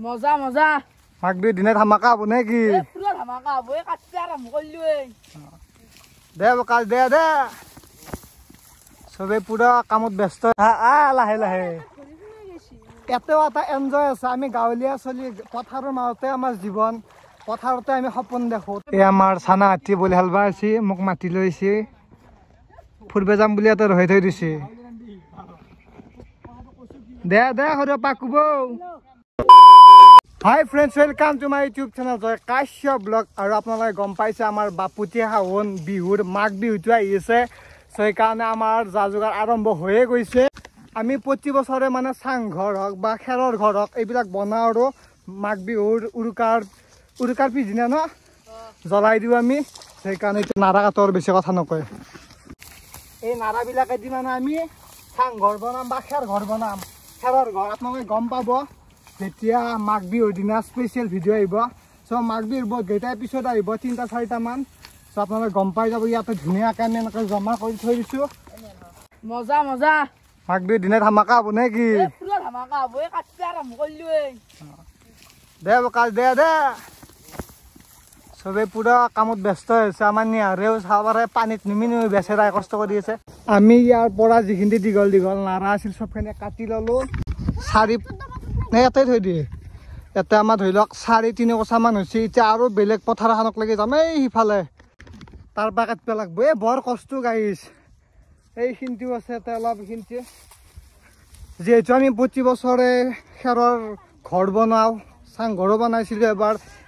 মজা মজা মাঘ বিহুৰ দিনা ধামাকা হ'ব নে কি পুৰা ধামাকা হ'ব কাটতে আৰম্ভ কৰিলো দে কাজ দে দে চবে পুৰা কামত ব্যস্ত লাহে লাহে এতেও এটা এনজয় আছে আমি গাঁৱলীয়া চলি পথাৰৰ মাজতে আমাৰ জীৱন পথাৰতে আমি সপোন দেখো এই আমাৰ চানা হাতী বলি হালবা আছে মোক মাতি লৈছে ফুৰিব যাম বুলি এটা ৰৈ থৈ দিছে দে দে সৰু পাকুব hi friends welcome to my YouTube channel Joy Kashyap blog আৰু আপোনালোকে গম পাইছে আমাৰ বাপুতীয়া শাওন বিহুৰ মাঘ বিহুটো আহি আছে চ' সেইকাৰণে আমাৰ যা যোগাৰ আৰম্ভ হৈয়ে গৈছে আমি প্ৰতি বছৰে মানে চাংঘৰ হওক বা খেৰৰ ঘৰ হওক এইবিলাক বনাওঁ আৰু মাঘ বিহুৰ উৰুকাৰ পিছদিনা ন জ্বলাই দিওঁ আমি সেইকাৰণে এতিয়া নাৰা কাটৰ বেছি কথা নকয় এই নাৰাবিলাকেদি মানে আমি চাংঘৰ বনাম বা খেৰ ঘৰ বনাম খেৰৰ ঘৰ আপোনালোকে গম পাব যেতিয়া মাঘ বিহুৰ দিনা স্পেচিয়েল ভিডিঅ' আহিব চ' মাঘ বিহুৰ বহুত কেইটা এপিছ'ড আহিব 3-4টা মান চ' আপোনালোকে গম পাই যাব ইয়াতে ধুনীয়াকৈ আমি এনেকৈ জমা কৰি থৈ দিছোঁ মজা মজা মাঘ বিহুৰ দিনা ধামাকা হ'ব নে কি পুৰা ধামাকা হ'ব কাটতে আৰম্ভ কৰিলো দে কাজ দে দে চবে পুৰা কামত ব্যস্ত হৈছে আমাৰ নিয়াৰেও চাব পাৰে পানীত নিমি বেচেৰাই কষ্ট কৰি আছে আমি ইয়াৰ পৰা যিখিনি দীঘল দীঘল নাৰা আছিল চবখিনি কাটি ল'লোঁ ইয়াতে থৈ দিয়ে ইয়াতে আমাৰ ধৰি লওক 3.5 কচামান হৈছে এতিয়া আৰু বেলেগ পথাৰ এখনক লাগি যাম এই সিফালে তাৰ পৰা কাটিব লাগিব এই বৰ কষ্ট গাইছ এইখিনিও আছে ইয়াতে অলপ এইখিনিতে যিহেতু আমি প্ৰতি বছৰে খেৰৰ ঘৰ বনাওঁ চাংঘৰো বনাইছিলোঁ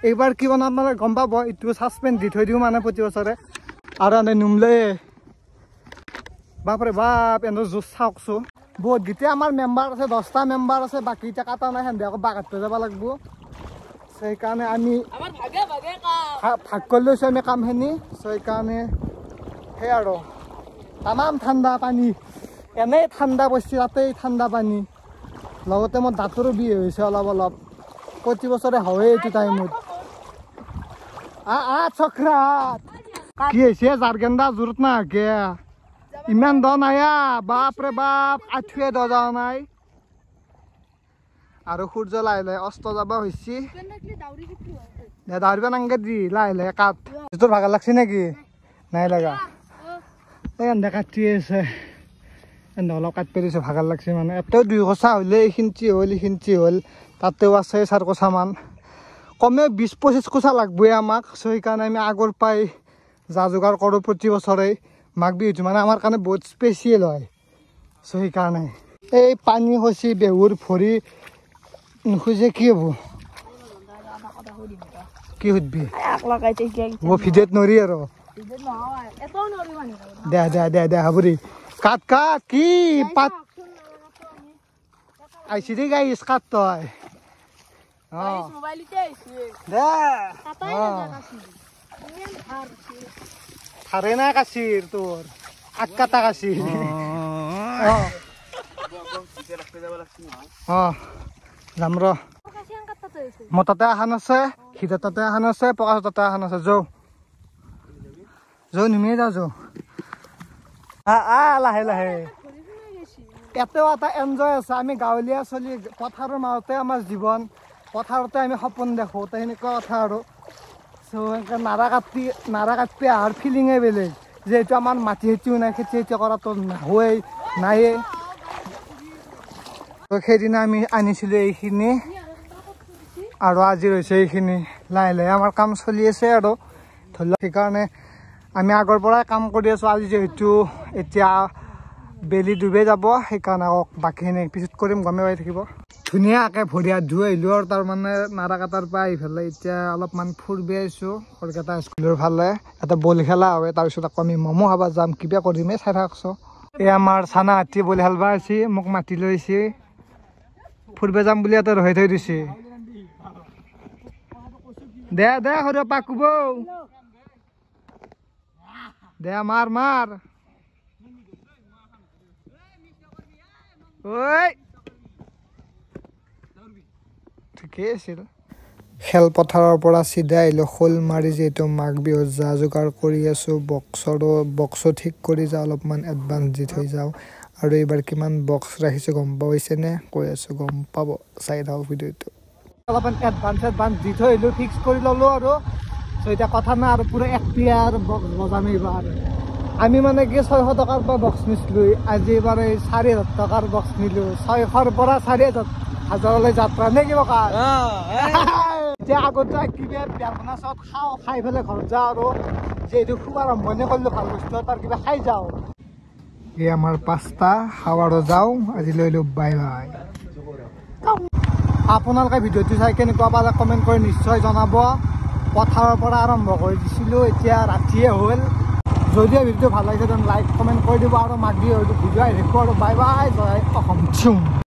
এইবাৰ কি বনাম মানে গম পাব এইটো ছাছপেণ্ড দি থৈ দিওঁ মানে প্ৰতি বছৰে আৰু এনে নুমলে বাপৰে বাপ এনে জোচ চাওকচোন বহুত গীতে আমাৰ মেম্বাৰ আছে 10টা মেম্বাৰ আছে বাকী এতিয়া কাটা নাই সেন্দে আকৌ বাঘ কাটিব যাব লাগিব সেইকাৰণে আমি ভাগ কৰি লৈছোঁ আমি কামখিনি সেইকাৰণে সেই আৰু তামাম ঠাণ্ডা পানী এনেই ঠাণ্ডা পৰিছে তাতেই ঠাণ্ডা পানী লগতে মোৰ দাঁতৰো বিষ হৈছে অলপ অলপ প্ৰতি বছৰে হয়ে এইটো টাইমত চক্ৰাত কি হৈছে জাৰগেন্দা জোৰত নাহাকে ইমান দ নাইয়া বাপৰে বাপ আঠুৱে দ যোৱা নাই আৰু সূৰ্য লাহে লাহে অস্ত যাব হৈছে দাউৰিব নাংগে দি লাহে লাহে কাট তোৰ ভাগৰ লাগছে নেকি নাই লগা এই এনে কাটি আছে এনে অলপ কাটিব দিছোঁ ভাগৰ লাগছে মানে এতেও 2 কচা হ'লে এইখিনিটি হ'ল তাতেও আছে 4 কচামান কমেও 20-25 কচা লাগবই আমাক চ' সেইকাৰণে আমি আগৰ পৰাই যা যোগাৰ কৰোঁ প্ৰতি বছৰে মাঘ বিহুটো মানে আমাৰ কাৰণে বহুত স্পেচিয়েল হয় চ' সেইকাৰণে এই পানী খচি বেহুৰ ভৰি নোখোজে কি হ'ব কি সুধবি ভিডিঅ'ত নৰি আৰু দে দে দে দে হ'ব দে কাট কাট কি পাত আহিছে দেই গাইছ কাট তই থাৰে নাই কাচিৰ তোৰ আকাটা কাচিৰ যাম ৰ মোৰ তাতে এখন আছে সিহঁতৰ তাতে এখন আছে প্ৰকাশৰ তাতে এখন আছে যৌ নিমিয়ে যা লাহে লাহে এতেও এটা এনজয় আছে আমি গাঁৱলীয়া চলি পথাৰৰ মাজতে আমাৰ জীৱন পথাৰতে আমি সপোন দেখো তেনেকুৱা কথা আৰু চ' নাৰা কাটি অহাৰ ফিলিঙে বেলেগ যিহেতু আমাৰ মাটি খেতিও নাই খেতি কৰাটো নহয়েই নায়েই সেইদিনা আমি আনিছিলোঁ এইখিনি আৰু আজি হৈছে এইখিনি লাহে লাহে আমাৰ কাম চলি আছে আৰু ধৰি লওক সেইকাৰণে আমি আগৰ পৰাই কাম কৰি আছোঁ আজি যিহেতু এতিয়া বেলি ডুবে যাব সেইকাৰণে বাকীখিনি পিছত কৰিম গমে পাই থাকিব ধুনীয়াকৈ ভৰি হাত ধুই আহিলোঁ আৰু তাৰমানে নাৰা কাটাৰ পৰা আহি পেলাই এতিয়া অলপমান ফুৰিব আহিছোঁ কলকাতা স্কুলৰ ফালে এটা বল খেলা হয় তাৰপিছত আকৌ আমি ম'ম' খাব যাম কিবা কৰিমেই চাই থাকছ এই আমাৰ চানা হাতী বলি হালবা আছে মোক মাতি লৈছে ফুৰিব যাম বুলি এটা ৰৈ থৈ দিছে দে দে সৰু পাকুব দে মাৰ মাৰ ঐ ঠিকেই আছিল খেলপথাৰৰ পৰা চিধা আহিলোঁ শ'লমাৰি যিহেতু মাঘ বিহুত যা যোগাৰ কৰি আছোঁ বক্সো ঠিক কৰি যাওঁ অলপমান এডভান্স দি থৈ যাওঁ আৰু এইবাৰ কিমান বক্স ৰাখিছোঁ গম পাইছেনে কৈ আছোঁ গম পাব চাই থাকক ভিডিঅ'টো অলপমান এডভান্স দি থৈ আহিলোঁ, ফিক্স কৰি ল'লোঁ আৰু এতিয়া কথা নাই আৰু পুৰা এক্টিয়াৰ বক্স বজাম এইবাৰ। আমি মানে কি 600 টকাৰ পৰা বক্স নিছিলোঁ, আজি এইবাৰ এই 4,000 টকাৰ বক্স নিলোঁ। 600ৰ পৰা 4,000লৈ যাত্ৰা নে কিবা কাৰ এতিয়া আগত যাই কিবা বিয়াখনা চব খাওঁ, খাই পেলাই ঘৰত যাওঁ আৰু যিহেতু খুব আৰম্ভণি কৰিলোঁ ভাল বস্তু তাৰ কিবা খাই যাওঁ। এই আমাৰ 5টা খাওঁ আৰু যাওঁ। আজি লৈ লওঁ, বাই বাই। আপোনালোকে ভিডিঅ'টো চাই কেনেকুৱা পালে কমেণ্ট কৰি নিশ্চয় জনাব। পথাৰৰ পৰা আৰম্ভ কৰি দিছিলোঁ, এতিয়া ৰাতিয়ে হ'ল। যদিও ভিডিঅ'টো ভাল লাগিছে তেন্তে লাইক কমেণ্ট কৰি দিব আৰু মাক দি হয়তো ভিডিঅ' আহি থাকিব আৰু বাই বাই, জয় অসম।